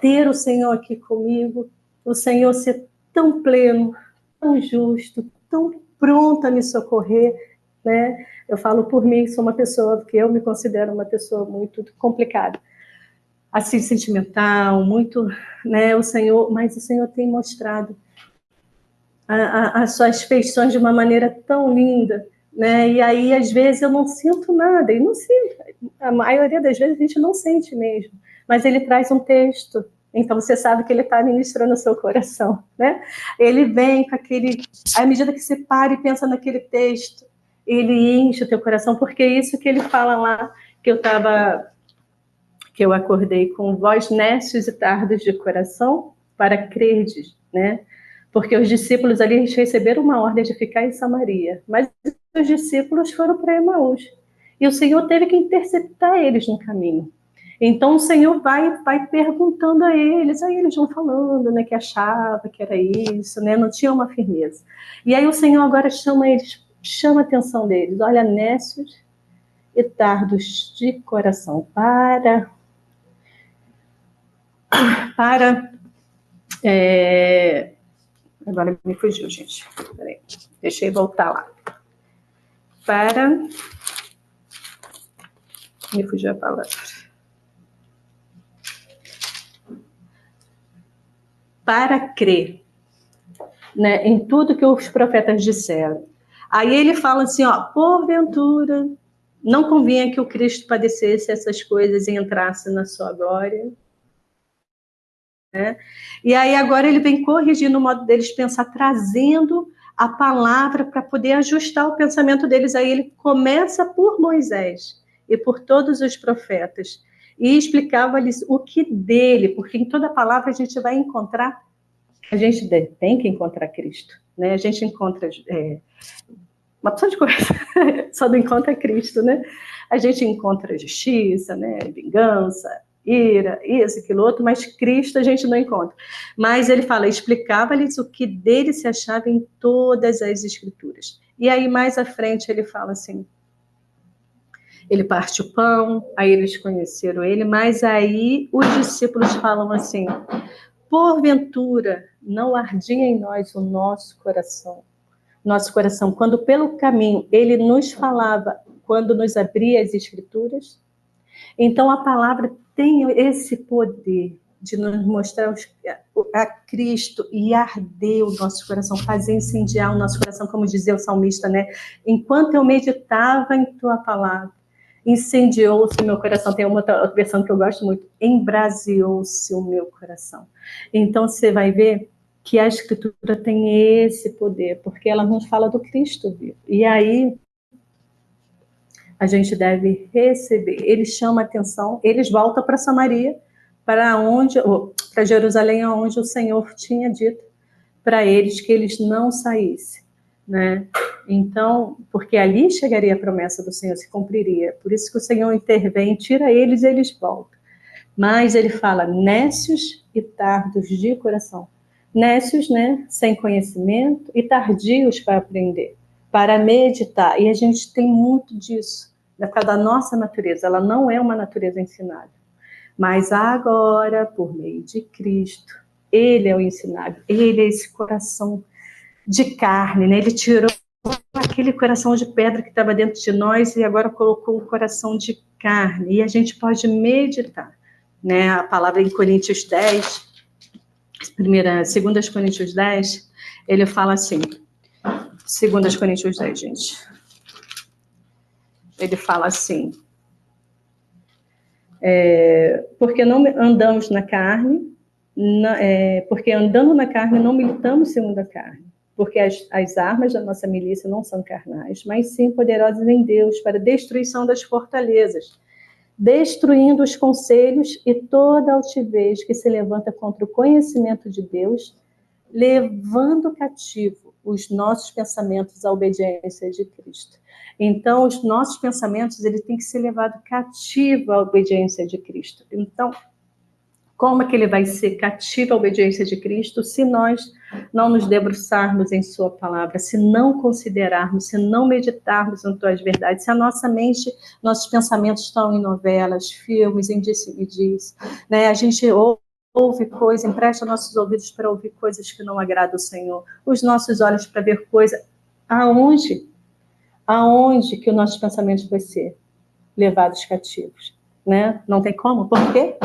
ter o Senhor aqui comigo, o Senhor ser tão pleno, tão justo, tão pronto a me socorrer, né? Eu falo por mim, sou uma pessoa que eu me considero uma pessoa muito complicada, assim, sentimental, muito, né? Mas o Senhor tem mostrado as suas feições de uma maneira tão linda, né? E aí, às vezes, eu não sinto nada, e não sinto. A maioria das vezes a gente não sente mesmo, mas ele traz um texto, então você sabe que ele está ministrando o seu coração, né? Ele vem com aquele... À medida que você para e pensa naquele texto, ele enche o teu coração, porque é isso que ele fala lá, que eu acordei com vós nécios e tardos de coração, para crerdes, né? Porque os discípulos ali receberam uma ordem de ficar em Samaria, mas os discípulos foram para Emaús. E o Senhor teve que interceptar eles no caminho. Então o Senhor vai perguntando a eles, aí eles vão falando, né, que achava que era isso, né, não tinha uma firmeza. E aí o Senhor agora chama a atenção deles, olha, nécios e tardos de coração, agora me fugiu, gente. Peraí, deixa eu voltar lá. Me fugiu a palavra. Para crer, né, em tudo que os profetas disseram. Aí ele fala assim, porventura, não convinha que o Cristo padecesse essas coisas e entrasse na sua glória. Né? E aí agora ele vem corrigindo o modo deles pensar, trazendo a palavra para poder ajustar o pensamento deles. Aí ele começa por Moisés e por todos os profetas e explicava-lhes o que dele, porque em toda palavra a gente vai encontrar, a gente tem que encontrar Cristo, né? A gente encontra uma porção de coisa, só não encontra Cristo, né? A gente encontra justiça, né? Vingança, ira, isso, aquilo outro, mas Cristo a gente não encontra. Mas ele fala, explicava-lhes o que dele se achava em todas as escrituras. E aí mais à frente ele fala assim, ele parte o pão, aí eles conheceram ele, mas aí os discípulos falam assim, porventura não ardia em nós o nosso coração, nosso coração, quando pelo caminho ele nos falava, quando nos abria as Escrituras. Então a palavra tem esse poder de nos mostrar a Cristo e arder o nosso coração, fazer incendiar o nosso coração, como dizia o salmista, né? Enquanto eu meditava em tua palavra, incendiou-se o meu coração. Tem uma outra versão que eu gosto muito, embraseou-se o meu coração. Então você vai ver que a Escritura tem esse poder, porque ela nos fala do Cristo vivo. E aí a gente deve receber. Ele chama a atenção, eles voltam para Samaria, para Jerusalém, onde o Senhor tinha dito para eles que eles não saíssem, né? Então, porque ali chegaria a promessa do Senhor, se cumpriria. Por isso que o Senhor intervém, tira eles e eles voltam. Mas ele fala, nécios e tardos de coração. Nécios, né, sem conhecimento, e tardios para aprender, para meditar. E a gente tem muito disso, por causa da nossa natureza. Ela não é uma natureza ensinável. Mas agora, por meio de Cristo, ele é o ensinável. Ele é esse coração de carne, né? Ele tirou aquele coração de pedra que estava dentro de nós e agora colocou o coração de carne. E a gente pode meditar, né? A palavra em Coríntios 10, 2 Coríntios 10, ele fala assim, 2 Coríntios 10, gente. Ele fala assim, porque não andamos na carne, porque andando na carne não militamos segundo a carne, porque as armas da nossa milícia não são carnais, mas sim poderosas em Deus para a destruição das fortalezas, destruindo os conselhos e toda altivez que se levanta contra o conhecimento de Deus, levando cativo os nossos pensamentos à obediência de Cristo. Então, os nossos pensamentos, ele tem que ser levado cativo à obediência de Cristo. Então, como é que ele vai ser cativo à obediência de Cristo se nós não nos debruçarmos em sua palavra, se não considerarmos, se não meditarmos em tuas verdades, se a nossa mente, nossos pensamentos estão em novelas, filmes, em disse-me-diz, né? A gente ouve coisas, empresta nossos ouvidos para ouvir coisas que não agradam ao Senhor, os nossos olhos para ver coisas. Aonde que os nossos pensamentos vão ser levados cativos? Né? Não tem como. Por quê?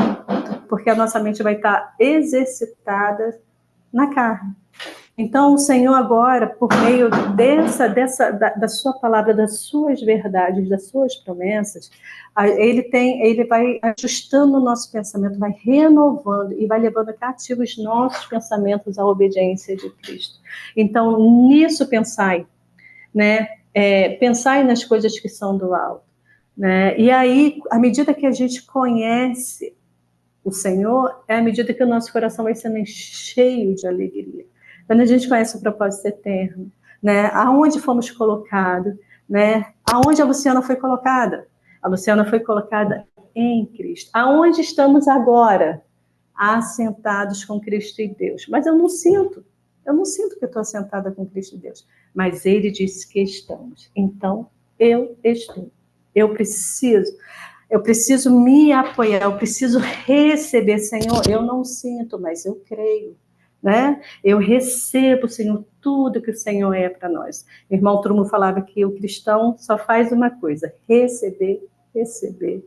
Porque a nossa mente vai estar exercitada na carne. Então, o Senhor agora, por meio da sua palavra, das suas verdades, das suas promessas, ele vai ajustando o nosso pensamento, vai renovando e vai levando cativos os nossos pensamentos à obediência de Cristo. Então, nisso pensai, né? Pensai nas coisas que são do alto, né? E aí, à medida que a gente conhece o Senhor, é à medida que o nosso coração vai sendo cheio de alegria. Quando a gente conhece o propósito eterno, né? Aonde fomos colocados, né? Aonde a Luciana foi colocada? A Luciana foi colocada em Cristo. Aonde estamos agora? Assentados com Cristo e Deus. Mas eu não sinto que eu estou assentada com Cristo e Deus. Mas Ele disse que estamos. Então, eu estou. Eu preciso me apoiar, eu preciso receber, Senhor, eu não sinto, mas eu creio, né? Eu recebo, Senhor, tudo que o Senhor é para nós. O irmão Trumo falava que o cristão só faz uma coisa, receber, receber,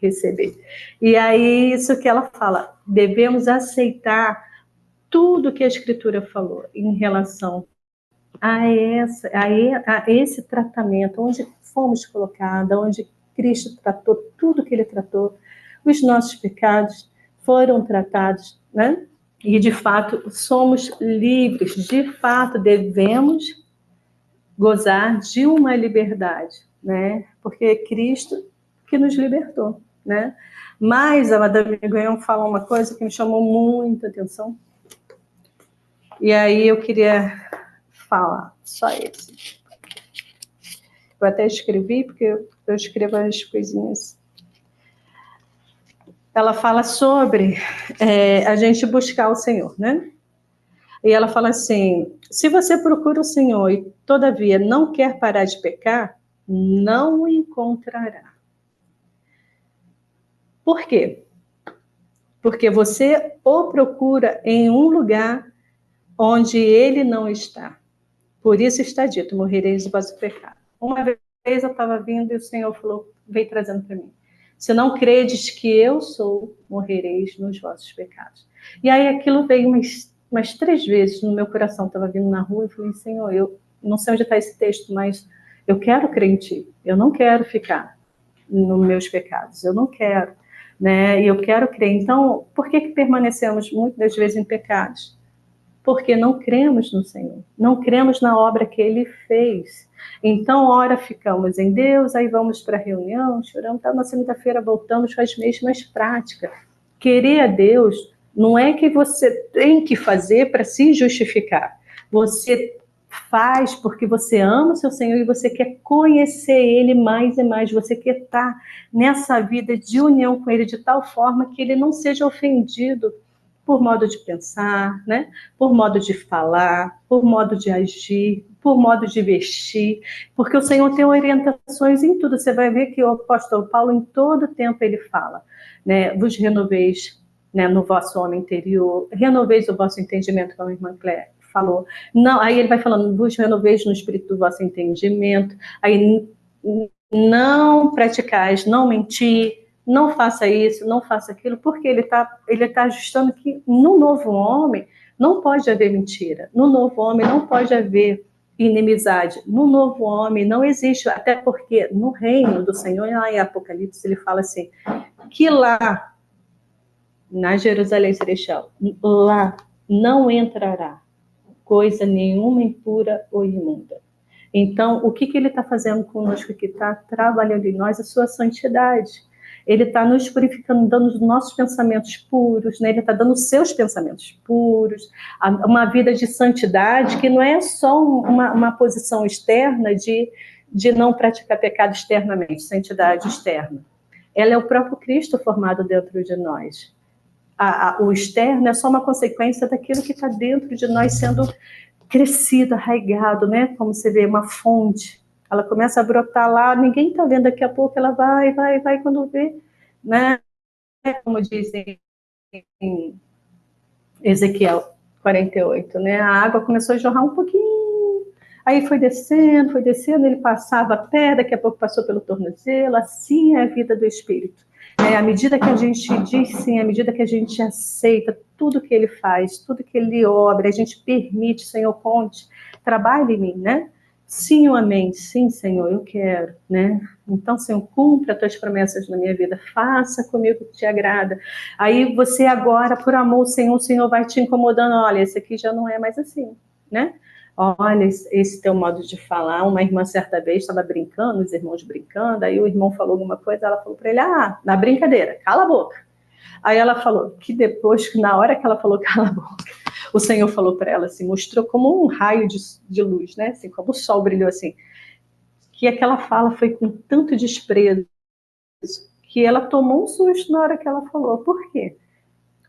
receber. E aí, isso que ela fala, devemos aceitar tudo que a Escritura falou em relação a esse tratamento, onde fomos colocados, onde Cristo tratou tudo que ele tratou, os nossos pecados foram tratados, né? E de fato somos livres, de fato devemos gozar de uma liberdade, né? Porque é Cristo que nos libertou, né? Mas a Madame Guyon fala uma coisa que me chamou muita atenção, e aí eu queria falar só esse. Eu até escrevi, porque eu escrevo as coisinhas. Ela fala sobre a gente buscar o Senhor, né? E ela fala assim, se você procura o Senhor e, todavia, não quer parar de pecar, não o encontrará. Por quê? Porque você o procura em um lugar onde ele não está. Por isso está dito, morrereis do vosso pecado. Uma vez eu estava vindo e o Senhor falou, veio trazendo para mim. Se não credes que eu sou, morrereis nos vossos pecados. E aí aquilo veio umas 3 vezes no meu coração. Estava vindo na rua e falei, Senhor, eu não sei onde está esse texto, mas eu quero crer em Ti. Eu não quero ficar nos meus pecados. Eu não quero. Né? E eu quero crer. Então, por que permanecemos muitas das vezes em pecados? Porque não cremos no Senhor, não cremos na obra que Ele fez. Então, ora ficamos em Deus, aí vamos para a reunião, choramos, na segunda-feira voltamos com as mesmas práticas. Querer a Deus não é que você tem que fazer para se justificar. Você faz porque você ama o seu Senhor e você quer conhecer Ele mais e mais. Você quer estar nessa vida de união com Ele de tal forma que Ele não seja ofendido por modo de pensar, né? Por modo de falar, por modo de agir, por modo de vestir, porque o Senhor tem orientações em tudo. Você vai ver que o apóstolo Paulo, em todo tempo, ele fala, né? Vos renoveis, né, no vosso homem interior, renoveis o vosso entendimento, como a irmã Cléia falou. Não, aí ele vai falando, vos renoveis no espírito do vosso entendimento, aí não praticais, não mentir, não faça isso, não faça aquilo, porque ele tá ajustando que no novo homem não pode haver mentira, no novo homem não pode haver inimizade, no novo homem não existe, até porque no reino do Senhor, lá em Apocalipse, ele fala assim, que lá, na Jerusalém Celestial, lá não entrará coisa nenhuma impura ou imunda. Então, o que ele está fazendo conosco, que está trabalhando em nós, a sua santidade. Ele está nos purificando, dando os nossos pensamentos puros, né? Ele está dando os seus pensamentos puros, uma vida de santidade que não é só uma posição externa de não praticar pecado externamente, santidade externa. Ela é o próprio Cristo formado dentro de nós. O externo é só uma consequência daquilo que está dentro de nós sendo crescido, arraigado, né? Como você vê, uma fonte. Ela começa a brotar lá, ninguém está vendo, daqui a pouco ela vai, quando vê, né? Como dizem em Ezequiel 48, né? A água começou a jorrar um pouquinho, aí foi descendo, ele passava a pé, daqui a pouco passou pelo tornozelo, assim é a vida do Espírito. À medida que a gente diz sim, à medida que a gente aceita tudo que ele faz, tudo que ele obra, a gente permite, Senhor, conte, trabalhe em mim, né? Sim, o amém, sim, Senhor, eu quero, né? Então, Senhor, cumpra as tuas promessas na minha vida, faça comigo o que te agrada. Aí você agora, por amor, o Senhor vai te incomodando, olha, esse aqui já não é mais assim, né? Olha, esse teu modo de falar. Uma irmã certa vez estava brincando, os irmãos brincando, aí o irmão falou alguma coisa, ela falou para ele, na brincadeira, cala a boca. Aí ela falou que depois, na hora que ela falou cala a boca, o Senhor falou para ela, assim, mostrou como um raio de luz, né? Assim, como o sol brilhou assim, que aquela fala foi com tanto desprezo, que ela tomou um susto na hora que ela falou. Por quê?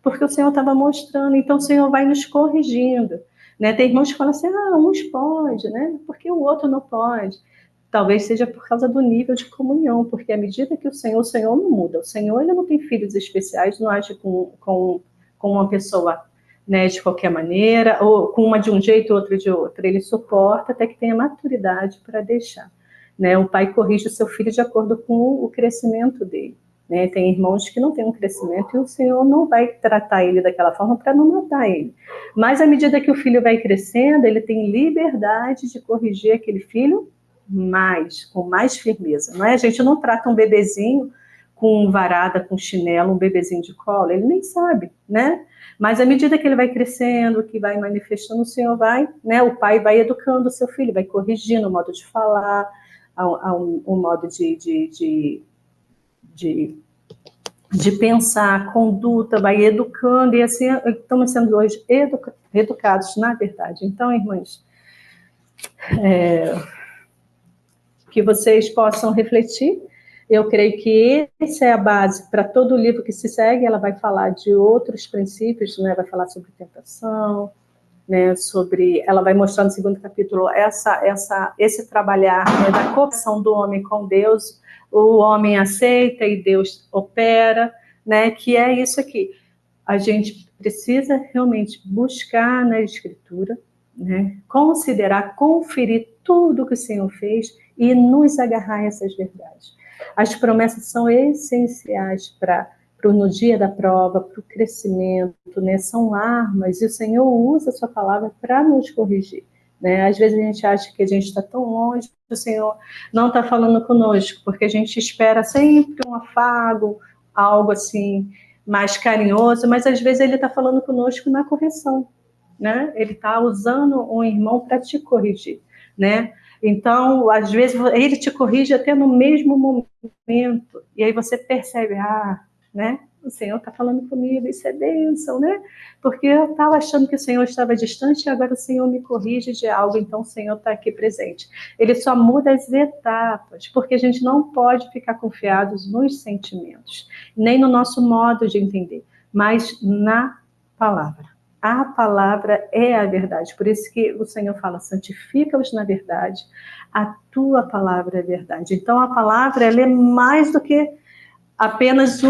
Porque o Senhor estava mostrando, então o Senhor vai nos corrigindo. Né? Tem irmãos que falam assim, uns pode, né? Porque o outro não pode. Talvez seja por causa do nível de comunhão, porque à medida que o Senhor não muda. O Senhor, ele não tem filhos especiais, não age com uma pessoa, né, de qualquer maneira, ou com uma de um jeito, outra de outro. Ele suporta até que tenha maturidade para deixar. Né? O pai corrige o seu filho de acordo com o crescimento dele. Né? Tem irmãos que não têm um crescimento e o Senhor não vai tratar ele daquela forma para não matar ele. Mas à medida que o filho vai crescendo, ele tem liberdade de corrigir aquele filho com mais firmeza. Não é? A gente não trata um bebezinho com varada, com chinelo, um bebezinho de colo, ele nem sabe, né? Mas à medida que ele vai crescendo, que vai manifestando, o Senhor vai, né? O pai vai educando o seu filho, vai corrigindo o modo de falar, um modo de pensar, a conduta, vai educando, e assim estamos sendo hoje educados, na verdade. Então, irmãs, que vocês possam refletir. Eu creio que essa é a base para todo o livro que se segue. Ela vai falar de outros princípios, né? Vai falar sobre tentação, né? Ela vai mostrar no segundo capítulo esse trabalhar, né, da cooperação do homem com Deus. O homem aceita e Deus opera, né? Que é isso aqui. A gente precisa realmente buscar na Escritura, né? Considerar, conferir tudo que o Senhor fez e nos agarrar a essas verdades. As promessas são essenciais para no dia da prova, para o crescimento, né? São armas, e o Senhor usa a sua palavra para nos corrigir. Né? Às vezes a gente acha que a gente está tão longe, que o Senhor não está falando conosco, porque a gente espera sempre um afago, algo assim, mais carinhoso, mas às vezes Ele está falando conosco na correção. Né? Ele está usando um irmão para te corrigir. Né? Então, às vezes, Ele te corrige até no mesmo momento, e aí você percebe, né? O Senhor está falando comigo, isso é bênção, né? Porque eu estava achando que o Senhor estava distante e agora o Senhor me corrige de algo, então o Senhor está aqui presente. Ele só muda as etapas, porque a gente não pode ficar confiados nos sentimentos, nem no nosso modo de entender, mas na palavra. A palavra é a verdade, por isso que o Senhor fala, santifica-os na verdade, a tua palavra é verdade. Então a palavra, ela é mais do que apenas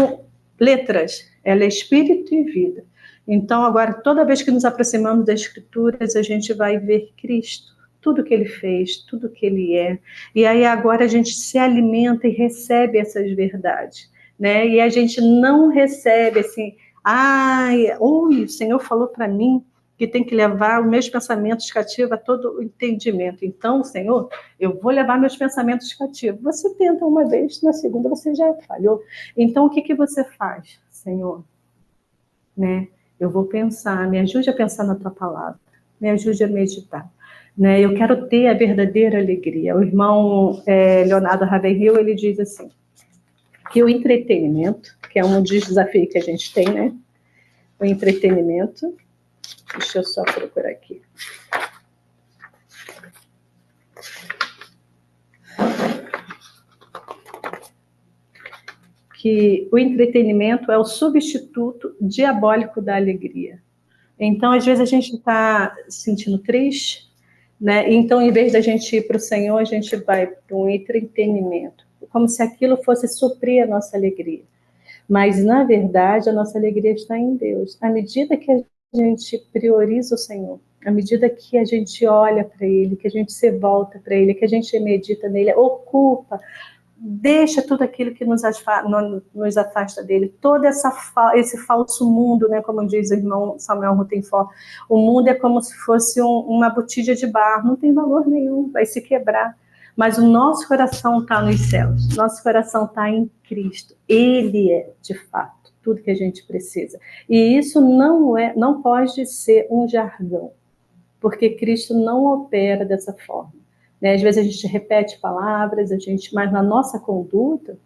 letras, ela é espírito e vida. Então, agora, toda vez que nos aproximamos das Escrituras, a gente vai ver Cristo, tudo que Ele fez, tudo que Ele é. E aí, agora, a gente se alimenta e recebe essas verdades. Né? E a gente não recebe assim, o Senhor falou para mim que tem que levar os meus pensamentos cativos a todo o entendimento. Então, Senhor, eu vou levar meus pensamentos cativos. Você tenta uma vez, na segunda você já falhou. Então, o que você faz, Senhor? Né? Eu vou pensar, me ajude a pensar na tua palavra, me ajude a meditar. Né? Eu quero ter a verdadeira alegria. O irmão Leonardo Ravenhill, ele diz assim, que o entretenimento, que é um dos desafios que a gente tem, né? O entretenimento, deixa eu só procurar aqui. Que o entretenimento é o substituto diabólico da alegria. Então, às vezes, a gente está se sentindo triste, né? Então, em vez da gente ir para o Senhor, a gente vai para um entretenimento, como se aquilo fosse suprir a nossa alegria. Mas, na verdade, a nossa alegria está em Deus. À medida que a gente prioriza o Senhor, à medida que a gente olha para Ele, que a gente se volta para Ele, que a gente medita nele, ocupa, deixa tudo aquilo que nos afasta dele, todo esse falso mundo, né, como diz o irmão Samuel Rutherford, o mundo é como se fosse uma botija de barro, não tem valor nenhum, vai se quebrar, mas o nosso coração está nos céus, nosso coração está em Cristo, Ele é, de fato, tudo que a gente precisa, e isso não pode ser um jargão, porque Cristo não opera dessa forma. Às vezes a gente repete palavras, mas na nossa conduta,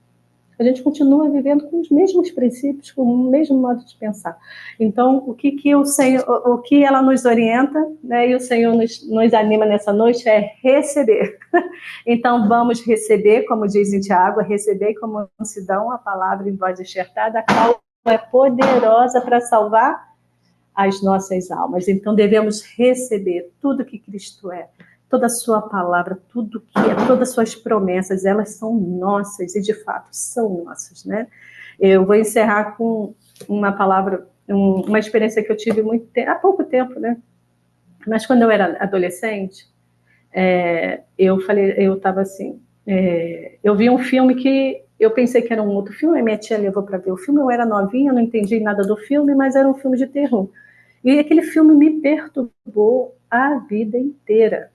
a gente continua vivendo com os mesmos princípios, com o mesmo modo de pensar. Então, o que ela nos orienta, né, e o Senhor nos anima nessa noite é receber. Então, vamos receber, como diz em Tiago, receber como mansidão a palavra em voz enxertada, a qual é poderosa para salvar as nossas almas. Então, devemos receber tudo que Cristo é, toda a sua palavra, tudo que é, todas as suas promessas, elas são nossas, e de fato são nossas, né? Eu vou encerrar com uma palavra, uma experiência que eu tive há pouco tempo, né? Mas quando eu era adolescente, eu estava assim, eu vi um filme que eu pensei que era um outro filme, a minha tia levou para ver o filme, eu era novinha, não entendi nada do filme, mas era um filme de terror. E aquele filme me perturbou a vida inteira.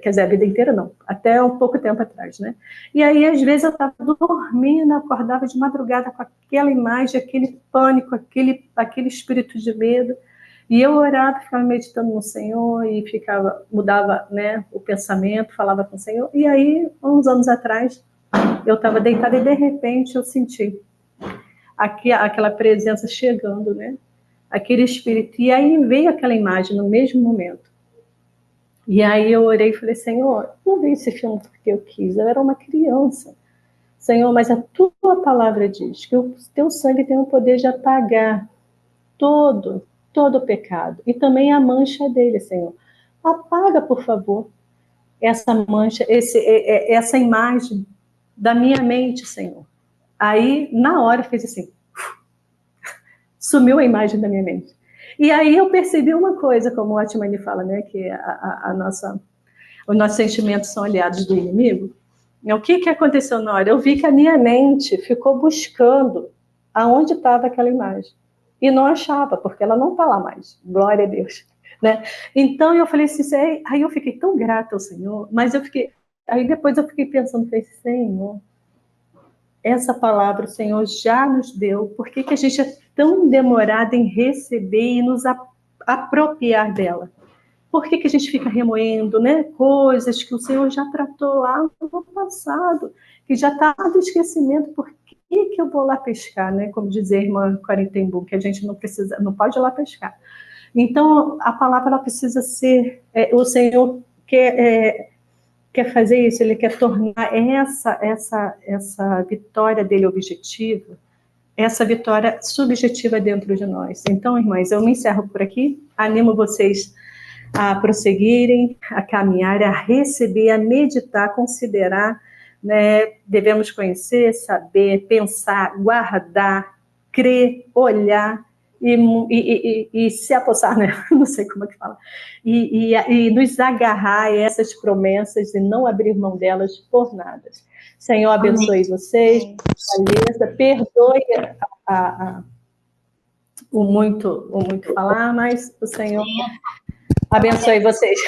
Quer dizer, a vida inteira não, até um pouco tempo atrás, né? E aí, às vezes, eu estava dormindo, acordava de madrugada com aquela imagem, aquele pânico, aquele espírito de medo, e eu orava, ficava meditando no Senhor, e mudava, né, o pensamento, falava com o Senhor, e aí, uns anos atrás, eu estava deitada e, de repente, eu senti aquela presença chegando, né? Aquele espírito, e aí veio aquela imagem no mesmo momento. E aí eu orei e falei, Senhor, não vi esse filme porque eu quis, eu era uma criança. Senhor, mas a tua palavra diz que o teu sangue tem o poder de apagar todo o pecado, e também a mancha dele, Senhor. Apaga, por favor, essa mancha, essa imagem da minha mente, Senhor. Aí, na hora, eu fiz assim, sumiu a imagem da minha mente. E aí eu percebi uma coisa, como o Atmani fala, né, que os nossos sentimentos são aliados do inimigo. E o que aconteceu na hora? Eu vi que a minha mente ficou buscando aonde estava aquela imagem. E não achava, porque ela não está lá mais. Glória a Deus. Né? Então eu falei assim, aí eu fiquei tão grata ao Senhor, mas aí depois eu fiquei pensando, falei, Senhor, essa palavra o Senhor já nos deu, por que a gente é tão demorado em receber e nos apropriar dela? Por que a gente fica remoendo, né, coisas que o Senhor já tratou lá no passado, que já está do esquecimento? Por que eu vou lá pescar, né? Como dizia a irmã Quarentembu, que a gente não pode ir lá pescar. Então, a palavra ela precisa ser, o Senhor quer fazer isso, Ele quer tornar essa vitória dele objetiva, essa vitória subjetiva dentro de nós. Então, irmãs, eu me encerro por aqui, animo vocês a prosseguirem, a caminhar, a receber, a meditar, a considerar, né? Devemos conhecer, saber, pensar, guardar, crer, olhar e se apossar, né? Não sei como é que fala, e nos agarrar a essas promessas e não abrir mão delas por nada. Senhor, abençoe vocês, fortaleça, perdoe o muito falar, mas o Senhor abençoe vocês.